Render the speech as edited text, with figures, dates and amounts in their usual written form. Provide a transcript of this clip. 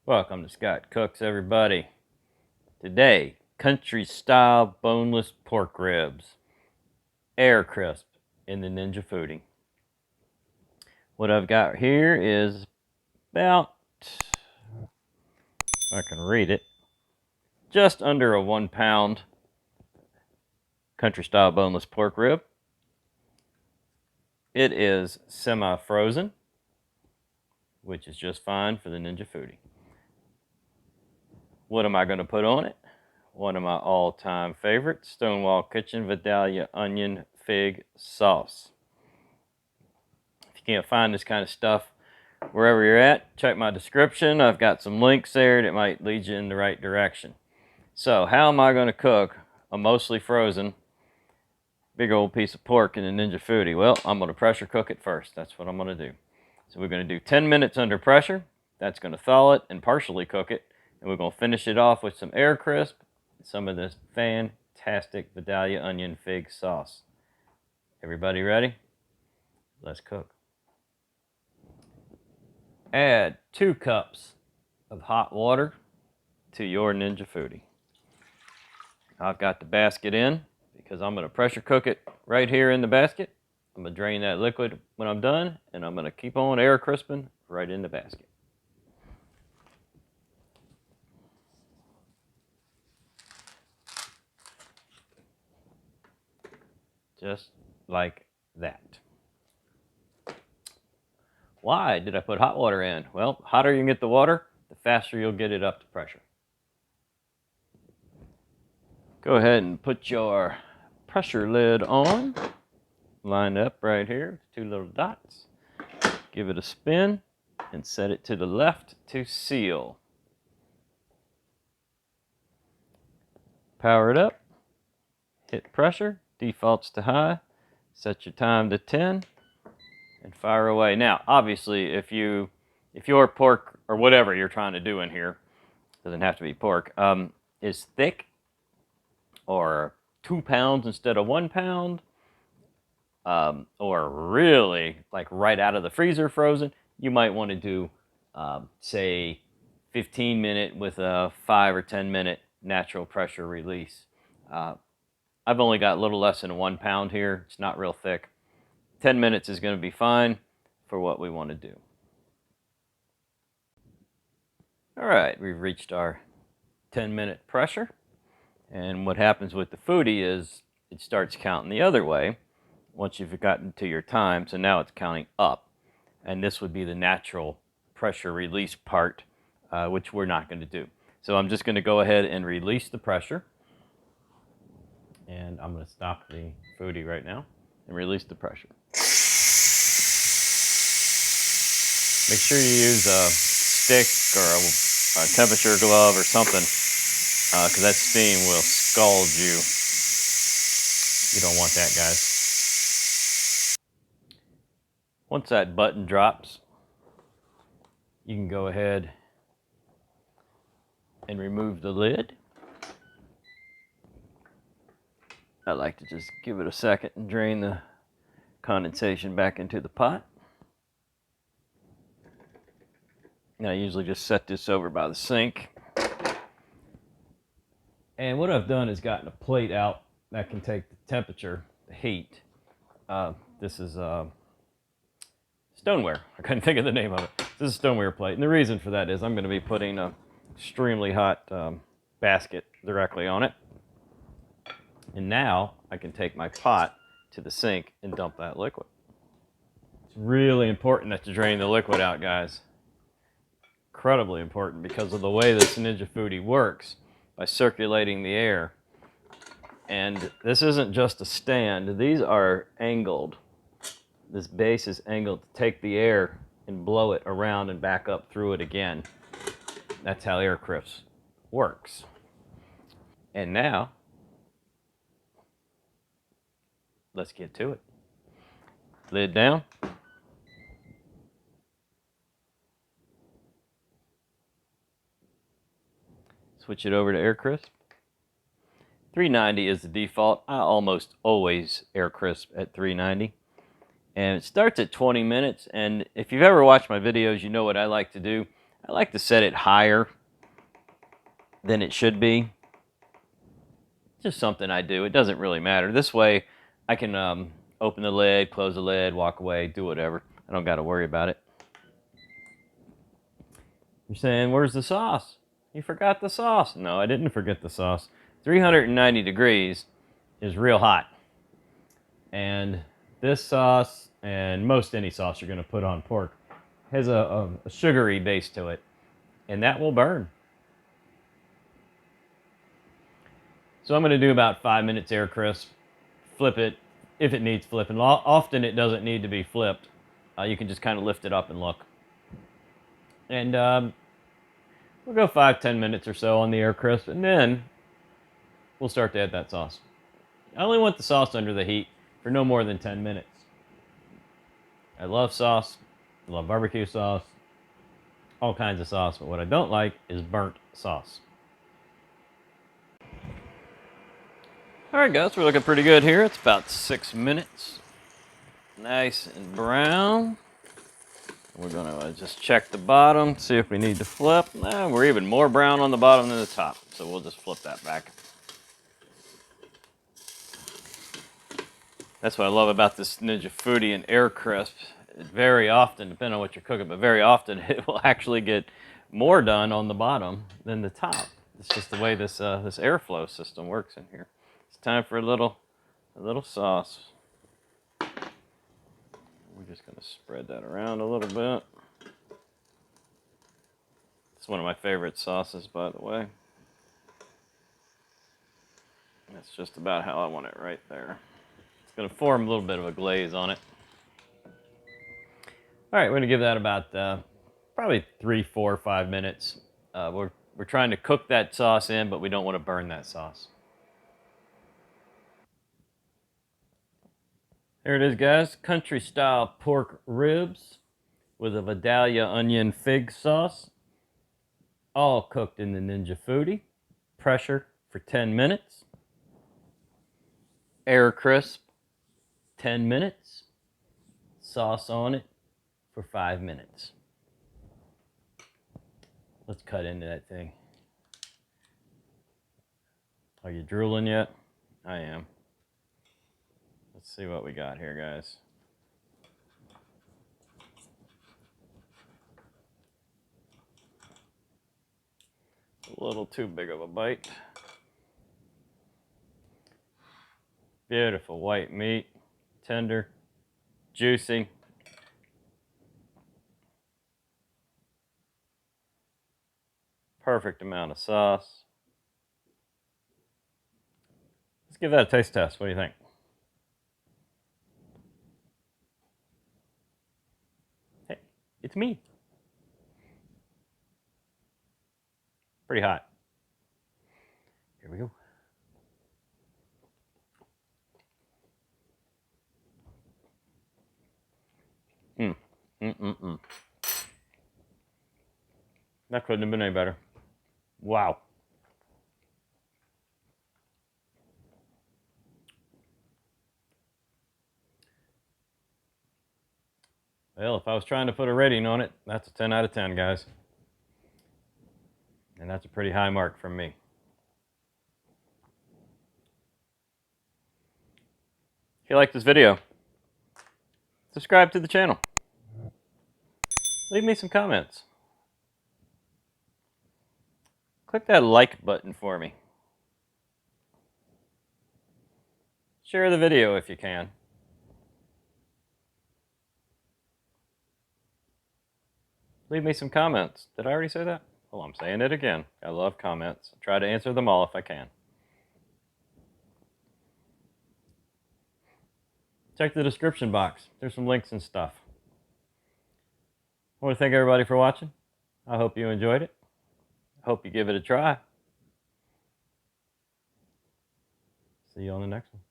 Welcome to Scott Cooks, everybody. Today, country-style boneless pork ribs, air crisp in the Ninja Foodi. What I've got here is about, if I can read it, just under a 1 pound country-style boneless pork rib. It is semi-frozen, which is just fine for the Ninja Foodi. What am I going to put on it? One of my all-time favorites, Stonewall Kitchen Vidalia onion fig sauce. If you can't find this kind of stuff wherever you're at, check my description. I've got some links there that might lead you in the right direction. So how am I going to cook a mostly frozen big old piece of pork in the Ninja Foodi? Well, I'm going to pressure cook it first. That's what I'm going to do. So we're going to do 10 minutes under pressure. That's going to thaw it and partially cook it. And we're going to finish it off with some air crisp, some of this fantastic Vidalia onion fig sauce. Everybody ready? Let's cook. Add 2 cups of hot water to your Ninja Foodi. I've got the basket in because I'm going to pressure cook it right here in the basket. I'm going to drain that liquid when I'm done, and I'm going to keep on air crisping right in the basket. Just like that. Why did I put hot water in? Well, the hotter you can get the water, the faster you'll get it up to pressure. Go ahead and put your pressure lid on. Line up right here, 2 little dots. Give it a spin and set it to the left to seal. Power it up, hit pressure, defaults to high, set your time to 10, and fire away. Now, obviously, if your pork or whatever you're trying to do in here, doesn't have to be pork, is thick or 2 pounds instead of 1 pound, or really like right out of the freezer frozen, you might want to do, say, 15-minute with a 5 or 10-minute natural pressure release. I've only got a little less than 1 pound here. It's not real thick. 10 minutes is going to be fine for what we want to do. All right, we've reached our 10-minute pressure. And what happens with the Foodi is it starts counting the other way once you've gotten to your time. So now it's counting up. And this would be the natural pressure release part, which we're not going to do. So I'm just going to go ahead and release the pressure. And I'm going to stop the Foodi right now and release the pressure. Make sure you use a stick or a temperature glove or something, because that steam will scald you. You don't want that, guys. Once that button drops, you can go ahead and remove the lid. I like to just give it a second and drain the condensation back into the pot. And I usually just set this over by the sink. And what I've done is gotten a plate out that can take the temperature, the heat. This is stoneware. I couldn't think of the name of it. This is a stoneware plate. And the reason for that is I'm going to be putting an extremely hot basket directly on it. And now I can take my pot to the sink and dump that liquid. It's really important that you drain the liquid out, guys. Incredibly important because of the way this Ninja Foodi works by circulating the air. And this isn't just a stand. These are angled. This base is angled to take the air and blow it around and back up through it again. That's how air crisp works. And now, let's get to it. Lid down. Switch it over to air crisp. 390 is the default. I almost always air crisp at 390. And it starts at 20 minutes. And if you've ever watched my videos, you know what I like to do. I like to set it higher than it should be. Just something I do. It doesn't really matter. This way, I can open the lid, close the lid, walk away, do whatever. I don't got to worry about it. You're saying, where's the sauce? You forgot the sauce. No, I didn't forget the sauce. 390 degrees is real hot. And this sauce, and most any sauce you're going to put on pork, has a sugary base to it. And that will burn. So I'm going to do about 5 minutes air crisp. Flip it if it needs flipping. Often it doesn't need to be flipped. You can just kind of lift it up and look. And we'll go 5-10 minutes or so on the air crisp, and then we'll start to add that sauce. I only want the sauce under the heat for no more than 10 minutes. I love sauce. I love barbecue sauce. All kinds of sauce, but what I don't like is burnt sauce. Alright guys, we're looking pretty good here. It's about 6 minutes. Nice and brown. We're going to just check the bottom, see if we need to flip. Nah, we're even more brown on the bottom than the top, so we'll just flip that back. That's what I love about this Ninja Foodi and Air Crisp. Very often, depending on what you're cooking, but very often it will actually get more done on the bottom than the top. It's just the way this this airflow system works in here. It's time for a little sauce. We're just going to spread that around a little bit. It's one of my favorite sauces, by the way. That's just about how I want it right there. It's going to form a little bit of a glaze on it. All right, we're going to give that about probably 3, 4, 5 minutes. We're trying to cook that sauce in, but we don't want to burn that sauce. There it is, guys. Country style pork ribs with a Vidalia onion fig sauce. All cooked in the Ninja Foodi. Pressure for 10 minutes. Air crisp, 10 minutes. Sauce on it for 5 minutes. Let's cut into that thing. Are you drooling yet? I am. Let's see what we got here, guys. A little too big of a bite. Beautiful white meat, tender, juicy. Perfect amount of sauce. Let's give that a taste test. What do you think? Hey, it's me. Pretty hot. Here we go. That couldn't have been any better. Wow. Well, if I was trying to put a rating on it, that's a 10 out of 10, guys. And that's a pretty high mark from me. If you like this video, subscribe to the channel. Leave me some comments. Click that like button for me. Share the video if you can. Leave me some comments. Did I already say that? Well, I'm saying it again. I love comments. I try to answer them all if I can. Check the description box. There's some links and stuff. I want to thank everybody for watching. I hope you enjoyed it. I hope you give it a try. See you on the next one.